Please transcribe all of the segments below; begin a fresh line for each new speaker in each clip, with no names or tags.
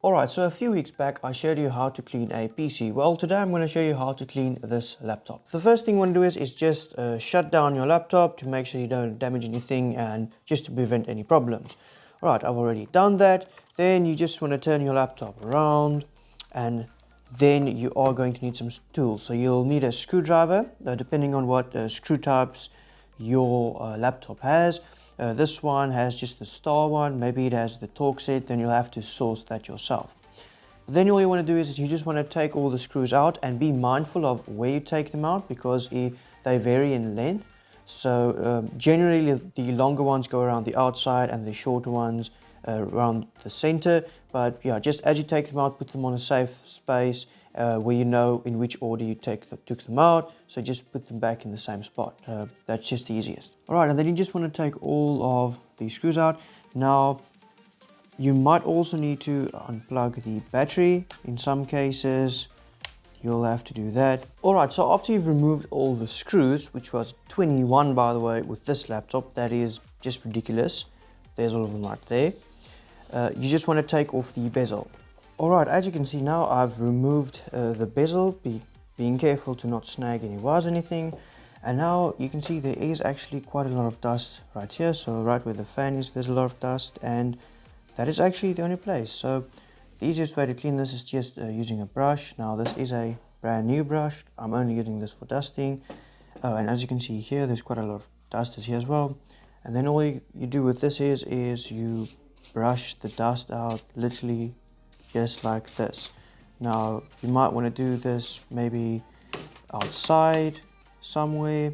Alright, so a few weeks back I showed you how to clean a PC. Well, today I'm going to show you how to clean this laptop. The first thing you want to do is just shut down your laptop to make sure you don't damage anything and just to prevent any problems. Alright, I've already done that. Then you just want to turn your laptop around and then you are going to need some tools. So you'll need a screwdriver, depending on what screw types your laptop has. This one has just the star one, maybe it has the Torx set, then you'll have to source that yourself. Then all you want to do is you just want to take all the screws out and be mindful of where you take them out because they vary in length. So generally the longer ones go around the outside and the shorter ones around the center. But yeah, just as you take them out, put them on a safe space where you know in which order you took them out. So just put them back in the same spot. That's just the easiest. Alright, and then you just want to take all of the screws out. Now, you might also need to unplug the battery. In some cases, you'll have to do that. Alright, so after you've removed all the screws, which was 21 by the way with this laptop, that is just ridiculous. There's all of them right there. You just want to take off the bezel. Alright, as you can see now I've removed the bezel, being careful to not snag any wires or anything. And now you can see there is actually quite a lot of dust right here. So right where the fan is, there's a lot of dust, and that is actually the only place. So the easiest way to clean this is just using a brush. Now this is a brand new brush. I'm only using this for dusting. And as you can see here, there's quite a lot of dust here as well. And then all you do with this is you brush the dust out literally just like this. Now you might want to do this maybe outside somewhere,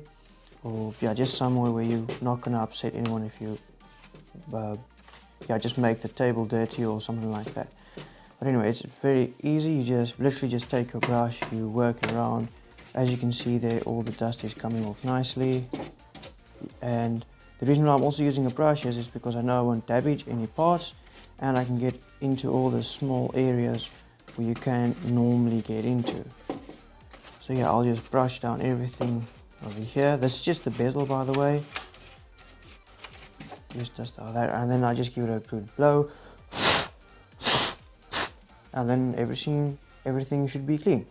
or yeah, just somewhere where you're not going to upset anyone if you just make the table dirty or something like that. But anyway, it's very easy. You just literally just take your brush, you work around. As you can see there, all the dust is coming off nicely. And the reason why I'm also using a brush is because I know I won't damage any parts, and I can get into all the small areas where you can't normally get into. So yeah, I'll just brush down everything over here. This is just the bezel, by the way. Just dust out that, and then I just give it a good blow, and then everything should be clean.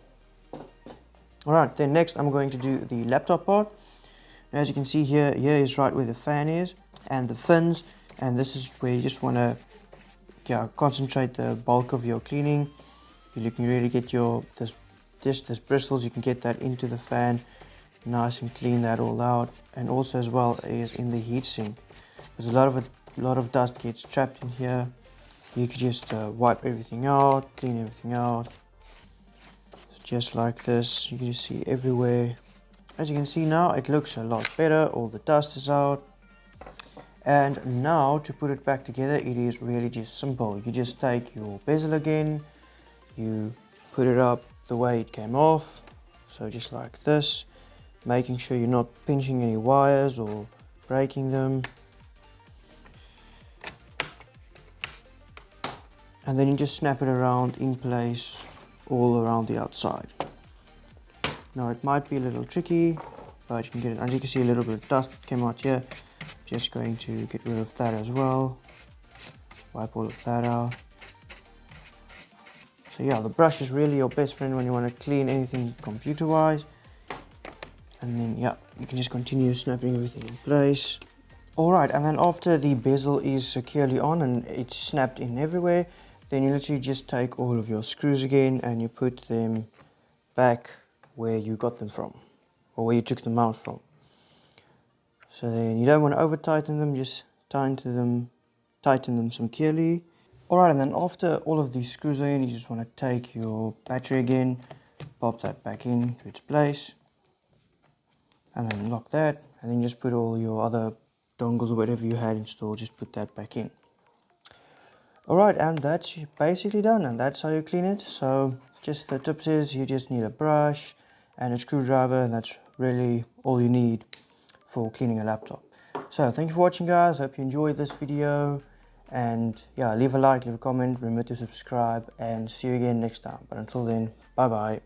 Alright, then next I'm going to do the laptop part. As you can see here is right where the fan is and the fins, and this is where you just want to concentrate the bulk of your cleaning. You can really get this bristles, you can get that into the fan nice and clean that all out, and also as well is in the heatsink, because a lot of dust gets trapped in here. You could just wipe everything out, clean everything out, just like this. You can just see everywhere. As you can see now, it looks a lot better. All the dust is out. And now to put it back together, it is really just simple. You just take your bezel again, you put it up the way it came off, so just like this, making sure you're not pinching any wires or breaking them. And then you just snap it around in place all around the outside. Now it might be a little tricky, but you can get it. As you can see, a little bit of dust came out here. Just going to get rid of that as well. Wipe all of that out. So yeah, the brush is really your best friend when you want to clean anything computer wise. And then yeah, you can just continue snapping everything in place. Alright, and then after the bezel is securely on and it's snapped in everywhere, then you literally just take all of your screws again and you put them back where you got them from, or where you took them out from. So then you don't want to over tighten them, just tighten them securely. Alright, and then after all of these screws are in, you just want to take your battery again, pop that back into its place, and then lock that, and then just put all your other dongles or whatever you had installed, just put that back in. Alright, and that's basically done, and that's how you clean it. So just the tips is you just need a brush and a screwdriver, and that's really all you need for cleaning a laptop. So thank you for watching, guys. Hope you enjoyed this video, and yeah, leave a like, leave a comment, remember to subscribe, and see you again next time. But until then, bye bye.